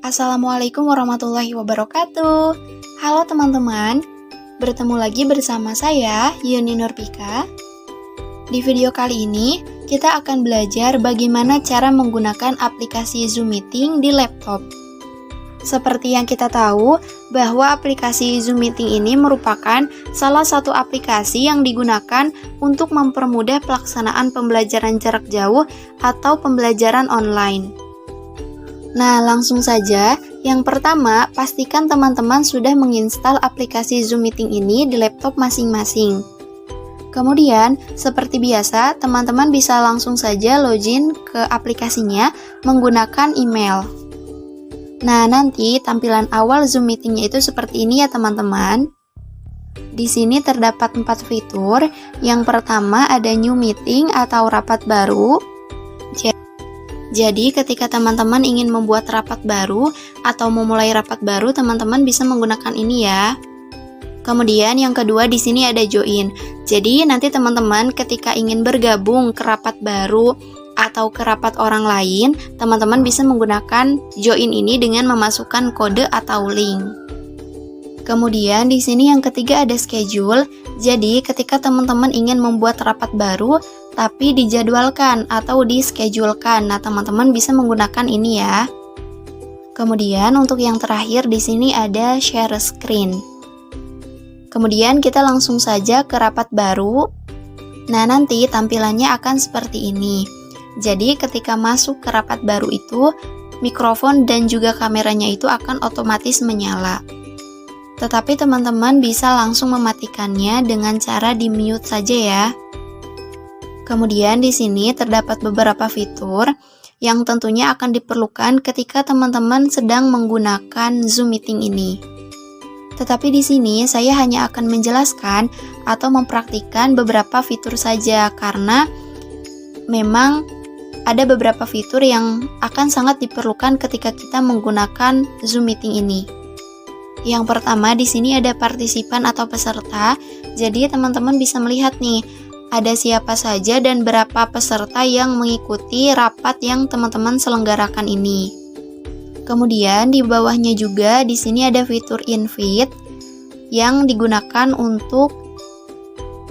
Assalamualaikum warahmatullahi wabarakatuh. Halo teman-teman, bertemu lagi bersama saya, Yuni Nurpika. Di video kali ini, kita akan belajar bagaimana cara menggunakan aplikasi Zoom Meeting di laptop. Seperti yang kita tahu, bahwa aplikasi Zoom Meeting ini merupakan salah satu aplikasi yang digunakan untuk mempermudah pelaksanaan pembelajaran jarak jauh atau pembelajaran online. Nah, langsung saja. Yang pertama, pastikan teman-teman sudah menginstal aplikasi Zoom Meeting ini di laptop masing-masing. Kemudian, seperti biasa, teman-teman bisa langsung saja login ke aplikasinya menggunakan email. Nah, nanti tampilan awal Zoom Meeting-nya itu seperti ini ya teman-teman. Di sini terdapat 4 fitur. Yang pertama ada New Meeting atau rapat baru. Jadi, ketika teman-teman ingin membuat rapat baru atau memulai rapat baru, teman-teman bisa menggunakan ini ya. Kemudian yang kedua di sini ada join. Jadi, nanti teman-teman ketika ingin bergabung ke rapat baru atau ke rapat orang lain, teman-teman bisa menggunakan join ini dengan memasukkan kode atau link. Kemudian di sini yang ketiga ada schedule. Jadi, ketika teman-teman ingin membuat rapat baru tapi dijadwalkan atau dischedulekan, nah teman-teman bisa menggunakan ini ya. Kemudian untuk yang terakhir di sini ada share screen. Kemudian kita langsung saja ke rapat baru. Nah, nanti tampilannya akan seperti ini. Jadi ketika masuk ke rapat baru itu, mikrofon dan juga kameranya itu akan otomatis menyala. Tetapi teman-teman bisa langsung mematikannya dengan cara di-mute saja ya. Kemudian di sini terdapat beberapa fitur yang tentunya akan diperlukan ketika teman-teman sedang menggunakan Zoom Meeting ini. Tetapi di sini saya hanya akan menjelaskan atau mempraktikkan beberapa fitur saja karena memang ada beberapa fitur yang akan sangat diperlukan ketika kita menggunakan Zoom Meeting ini. Yang pertama di sini ada partisipan atau peserta. Jadi teman-teman bisa melihat nih, ada siapa saja dan berapa peserta yang mengikuti rapat yang teman-teman selenggarakan ini. Kemudian di bawahnya juga di sini ada fitur invite yang digunakan untuk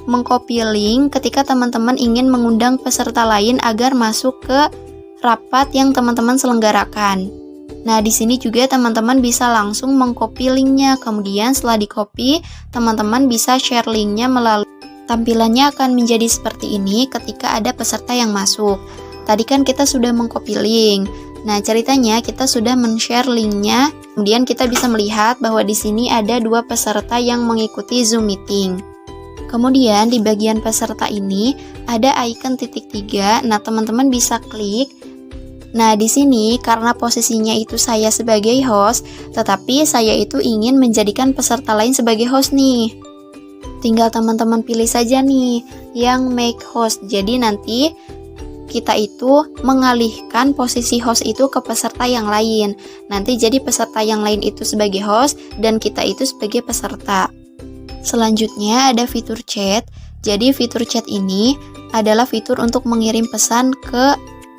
mengcopy link ketika teman-teman ingin mengundang peserta lain agar masuk ke rapat yang teman-teman selenggarakan. Nah, di sini juga teman-teman bisa langsung mengcopy linknya. Kemudian setelah di-copy, teman-teman bisa share linknya melalui tampilannya akan menjadi seperti ini ketika ada peserta yang masuk. Tadi kan kita sudah mengcopy link. Nah, ceritanya kita sudah men-share linknya. Kemudian kita bisa melihat bahwa di sini ada 2 peserta yang mengikuti Zoom Meeting. Kemudian di bagian peserta ini ada icon titik 3. Nah, teman-teman bisa klik. Nah, di sini karena posisinya itu saya sebagai host, tetapi saya itu ingin menjadikan peserta lain sebagai host nih. Tinggal teman-teman pilih saja nih yang make host. Jadi nanti kita itu mengalihkan posisi host itu ke peserta yang lain. Nanti jadi peserta yang lain itu sebagai host dan kita itu sebagai peserta. Selanjutnya ada fitur chat. Jadi fitur chat ini adalah fitur untuk mengirim pesan ke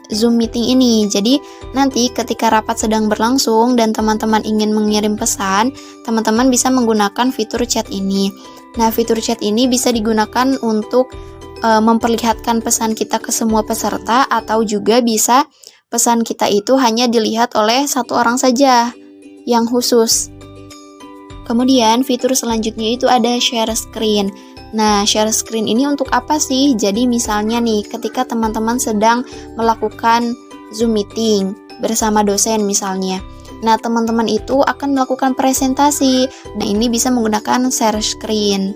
Zoom Meeting ini. Jadi nanti ketika rapat sedang berlangsung dan teman-teman ingin mengirim pesan, teman-teman bisa menggunakan fitur chat ini. Nah, fitur chat ini bisa digunakan untuk memperlihatkan pesan kita ke semua peserta atau juga bisa pesan kita itu hanya dilihat oleh satu orang saja yang khusus. Kemudian fitur selanjutnya itu ada share screen. Nah, share screen ini untuk apa sih? Jadi misalnya nih, ketika teman-teman sedang melakukan Zoom Meeting bersama dosen misalnya. Nah, teman-teman itu akan melakukan presentasi. Nah, ini bisa menggunakan share screen.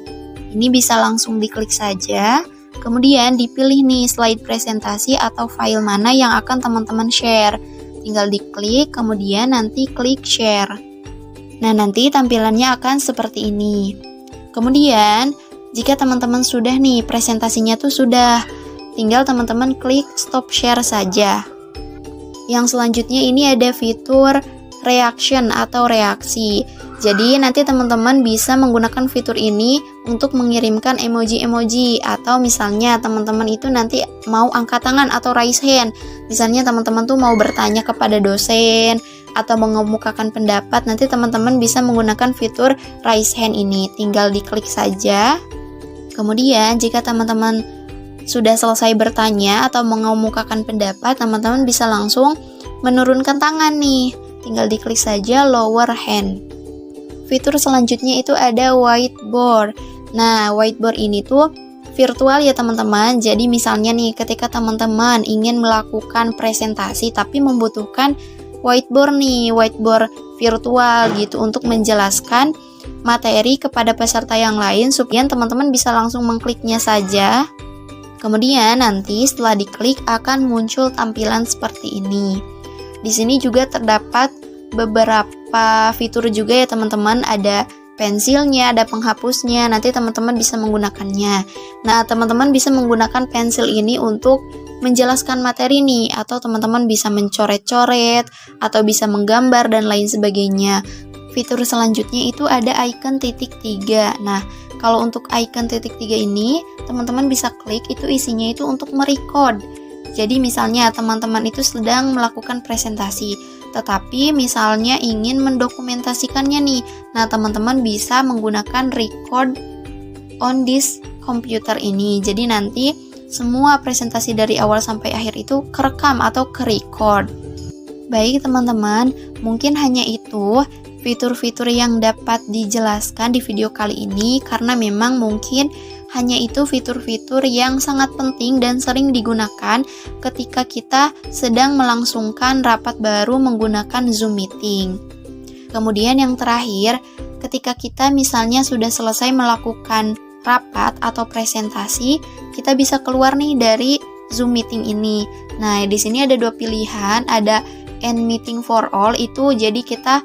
Ini bisa langsung diklik saja. Kemudian dipilih nih slide presentasi atau file mana yang akan teman-teman share. Tinggal diklik, kemudian nanti klik share. Nah, nanti tampilannya akan seperti ini. Kemudian, jika teman-teman sudah nih, presentasinya tuh sudah, tinggal teman-teman klik stop share saja. Yang selanjutnya ini ada fitur reaction atau reaksi. Jadi nanti teman-teman bisa menggunakan fitur ini untuk mengirimkan emoji-emoji, atau misalnya teman-teman itu nanti mau angkat tangan atau raise hand. Misalnya teman-teman tuh mau bertanya kepada dosen atau mengemukakan pendapat, nanti teman-teman bisa menggunakan fitur raise hand ini. Tinggal diklik saja. Kemudian jika teman-teman sudah selesai bertanya atau mengemukakan pendapat, teman-teman bisa langsung menurunkan tangan nih. Tinggal diklik saja lower hand. Fitur selanjutnya itu ada whiteboard. Nah, whiteboard ini tuh virtual ya teman-teman. Jadi misalnya nih ketika teman-teman ingin melakukan presentasi tapi membutuhkan whiteboard nih, whiteboard virtual gitu untuk menjelaskan materi kepada peserta yang lain supaya teman-teman bisa langsung mengkliknya saja. Kemudian nanti setelah diklik akan muncul tampilan seperti ini. Di sini juga terdapat beberapa fitur juga ya teman-teman, ada pensilnya, ada penghapusnya, nanti teman-teman bisa menggunakannya. Nah, teman-teman bisa menggunakan pensil ini untuk menjelaskan materi nih, atau teman-teman bisa mencoret-coret, atau bisa menggambar dan lain sebagainya. Fitur selanjutnya itu ada icon titik 3. Nah, kalau untuk icon titik 3 ini, teman-teman bisa klik, itu isinya itu untuk merecord. Jadi misalnya teman-teman itu sedang melakukan presentasi, tetapi misalnya ingin mendokumentasikannya nih. Nah, teman-teman bisa menggunakan record on this computer ini. Jadi nanti semua presentasi dari awal sampai akhir itu kerekam atau ke-record. Baik teman-teman, mungkin hanya itu fitur-fitur yang dapat dijelaskan di video kali ini, karena memang mungkin hanya itu fitur-fitur yang sangat penting dan sering digunakan ketika kita sedang melangsungkan rapat baru menggunakan Zoom Meeting. Kemudian yang terakhir, ketika kita misalnya sudah selesai melakukan rapat atau presentasi, kita bisa keluar nih dari Zoom Meeting ini. Nah, di sini ada dua pilihan, ada end meeting for all, itu jadi kita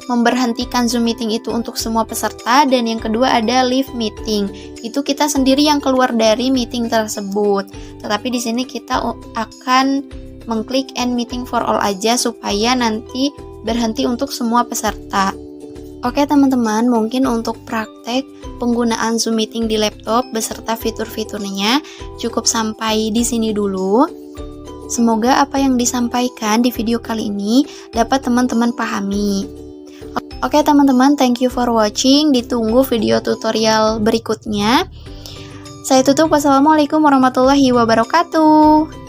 memberhentikan Zoom Meeting itu untuk semua peserta, dan yang kedua ada leave meeting. Itu kita sendiri yang keluar dari meeting tersebut. Tetapi di sini kita akan mengklik end meeting for all aja supaya nanti berhenti untuk semua peserta. Oke teman-teman, mungkin untuk praktek penggunaan Zoom Meeting di laptop beserta fitur-fiturnya cukup sampai di sini dulu. Semoga apa yang disampaikan di video kali ini dapat teman-teman pahami. Oke teman-teman, thank you for watching. Ditunggu video tutorial berikutnya. Saya tutup. Wassalamualaikum warahmatullahi wabarakatuh.